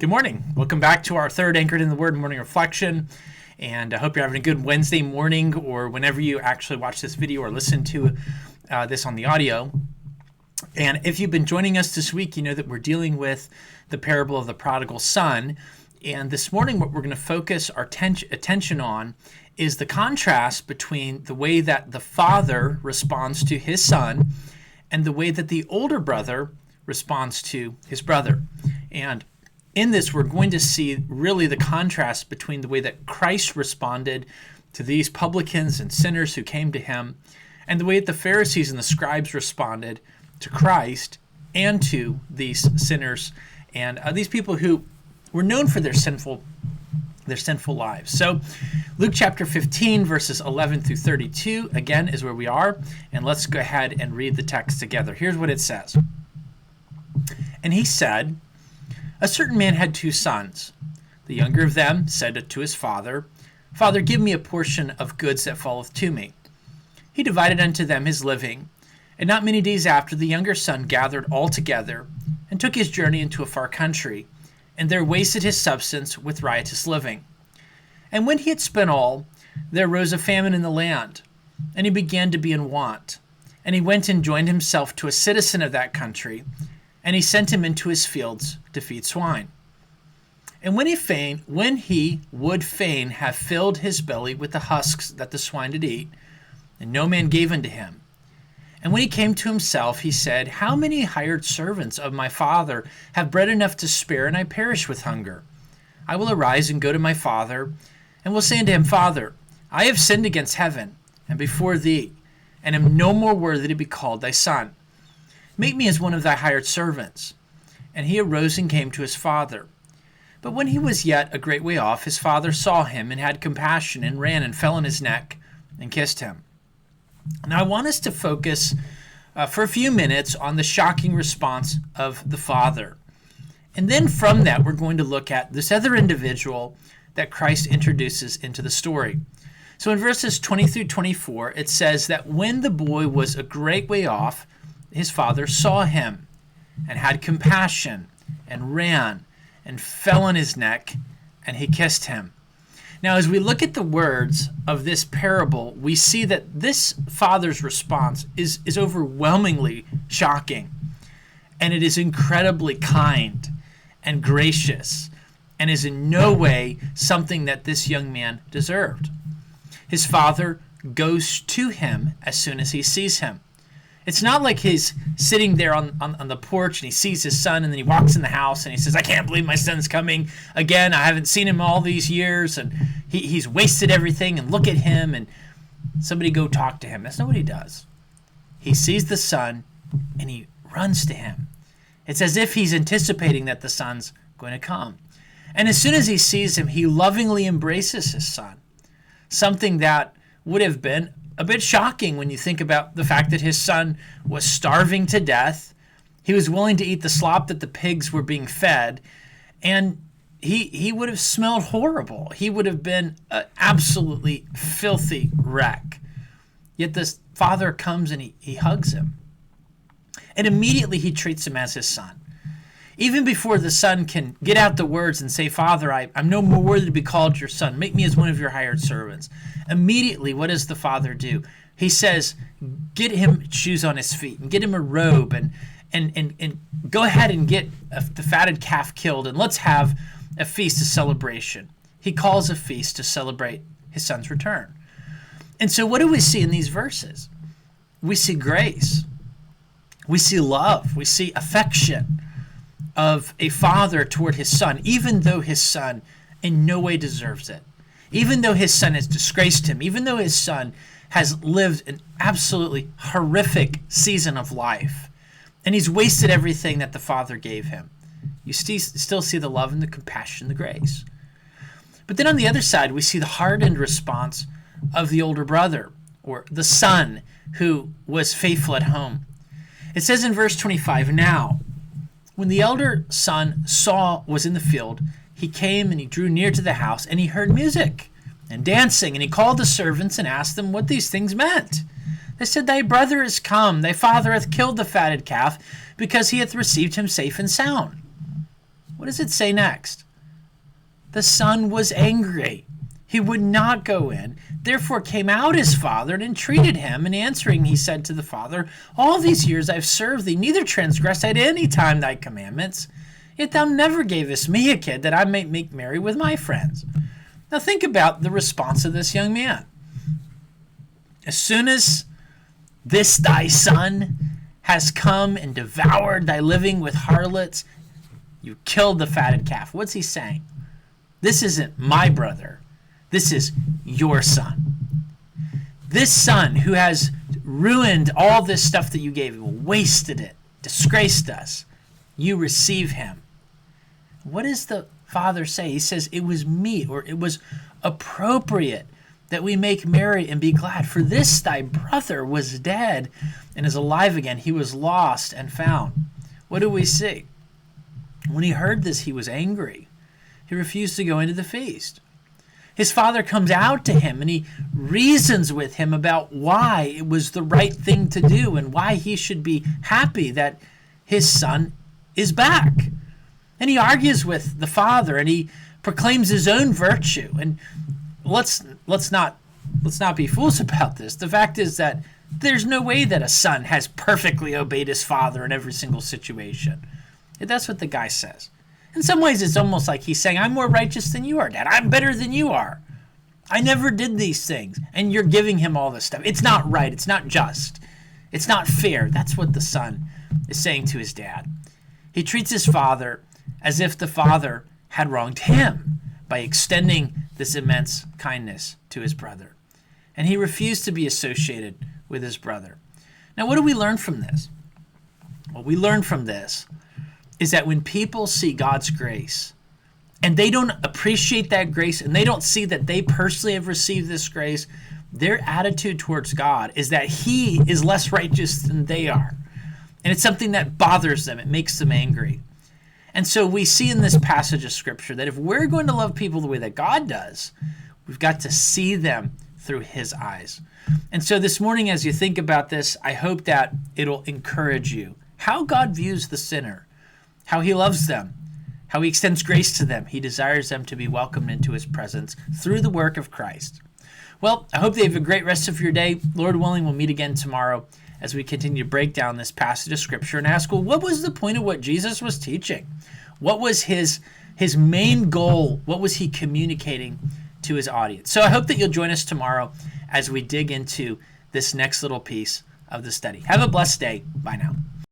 Good morning. Welcome back to our third Anchored in the Word morning reflection. And I hope you're having a good Wednesday morning or whenever you actually watch this video or listen to this on the audio. And if you've been joining us this week, you know that we're dealing with the parable of the prodigal son. And this morning, what we're going to focus our attention on is the contrast between the way that the father responds to his son and the way that the older brother responds to his brother. And in this, we're going to see really the contrast between the way that Christ responded to these publicans and sinners who came to him and the way that the Pharisees and the scribes responded to Christ and to these sinners and these people who were known for their sinful lives. So Luke chapter 15, verses 11 through 32, again, is where we are. And let's go ahead and read the text together. Here's what it says. And he said, "A certain man had 2 sons. The younger of them said to his father, Father, give me a portion of goods that falleth to me. He divided unto them his living. And not many days after, the younger son gathered all together, and took his journey into a far country, and there wasted his substance with riotous living. And when he had spent all, there arose a famine in the land, and he began to be in want. And he went and joined himself to a citizen of that country, and he sent him into his fields to feed swine. And when he would fain have filled his belly with the husks that the swine did eat, and no man gave unto him. And when he came to himself, he said, How many hired servants of my father have bread enough to spare, and I perish with hunger? I will arise and go to my father, and will say unto him, Father, I have sinned against heaven, and before thee, and am no more worthy to be called thy son. Make me as one of thy hired servants. And he arose and came to his father. But when he was yet a great way off, his father saw him, and had compassion, and ran and fell on his neck, and kissed him. Now I want us to focus for a few minutes on the shocking response of the father. And then from that, we're going to look at this other individual that Christ introduces into the story. So in verses 20 through 24, it says that when the boy was a great way off, his father saw him, and had compassion, and ran, and fell on his neck, and he kissed him. Now, as we look at the words of this parable, we see that this father's response is overwhelmingly shocking, and it is incredibly kind and gracious, and is in no way something that this young man deserved. His father goes to him as soon as he sees him. It's not like he's sitting there on the porch and he sees his son and then he walks in the house and he says, I can't believe my son's coming again. I haven't seen him all these years and he's wasted everything and look at him and somebody go talk to him. That's not what he does. He sees the son and he runs to him. It's as if he's anticipating that the son's going to come. And as soon as he sees him, he lovingly embraces his son. Something that would have been a bit shocking when you think about the fact that his son was starving to death. He was willing to eat the slop that the pigs were being fed, and he would have smelled horrible. He would have been an absolutely filthy wreck. Yet this father comes and he hugs him. And immediately he treats him as his son. Even before the son can get out the words and say, Father, I'm no more worthy to be called your son. Make me as one of your hired servants. Immediately, what does the father do? He says, get him shoes on his feet and get him a robe and go ahead and get the fatted calf killed and let's have a feast, a celebration. He calls a feast to celebrate his son's return. And so what do we see in these verses? We see grace. We see love. We see affection of a father toward his son, even though his son in no way deserves it. Even though his son has disgraced him, even though his son has lived an absolutely horrific season of life, and he's wasted everything that the father gave him, you still see the love and the compassion, the grace. But then on the other side, we see the hardened response of the older brother, or the son who was faithful at home. It says in verse 25, Now, when the elder son was in the field, he came and he drew near to the house, and he heard music and dancing, and he called the servants and asked them what these things meant. They said, Thy brother is come, thy father hath killed the fatted calf, because he hath received him safe and sound. What does it say next? The son was angry. He would not go in, therefore came out his father and entreated him. And answering, he said to the father, all these years I have served thee, neither transgressed at any time thy commandments. Yet thou never gavest me a kid that I might make merry with my friends. Now think about the response of this young man. As soon as this thy son has come and devoured thy living with harlots, you killed the fatted calf. What's he saying? This isn't my brother. This is your son. This son who has ruined all this stuff that you gave him, wasted it, disgraced us. You receive him. What does the father say? He says, it was meet, or it was appropriate that we make merry and be glad. For this thy brother was dead and is alive again. He was lost and found. What do we see? When he heard this, he was angry. He refused to go into the feast. His father comes out to him and he reasons with him about why it was the right thing to do and why he should be happy that his son is back. And he argues with the father and he proclaims his own virtue. And let's not be fools about this. The fact is that there's no way that a son has perfectly obeyed his father in every single situation. And that's what the guy says. In some ways, it's almost like he's saying, I'm more righteous than you are, Dad. I'm better than you are. I never did these things. And you're giving him all this stuff. It's not right. It's not just. It's not fair. That's what the son is saying to his dad. He treats his father as if the father had wronged him by extending this immense kindness to his brother. And he refused to be associated with his brother. Now, what do we learn from this? What we learn from this is that when people see God's grace and they don't appreciate that grace and they don't see that they personally have received this grace, their attitude towards God is that he is less righteous than they are. And it's something that bothers them. It makes them angry. And so we see in this passage of Scripture that if we're going to love people the way that God does, we've got to see them through his eyes. And so this morning, as you think about this, I hope that it'll encourage you how God views the sinner, how he loves them, how he extends grace to them. He desires them to be welcomed into his presence through the work of Christ. Well, I hope that you have a great rest of your day. Lord willing, we'll meet again tomorrow as we continue to break down this passage of Scripture and ask, well, what was the point of what Jesus was teaching? What was his main goal? What was he communicating to his audience? So I hope that you'll join us tomorrow as we dig into this next little piece of the study. Have a blessed day. Bye now.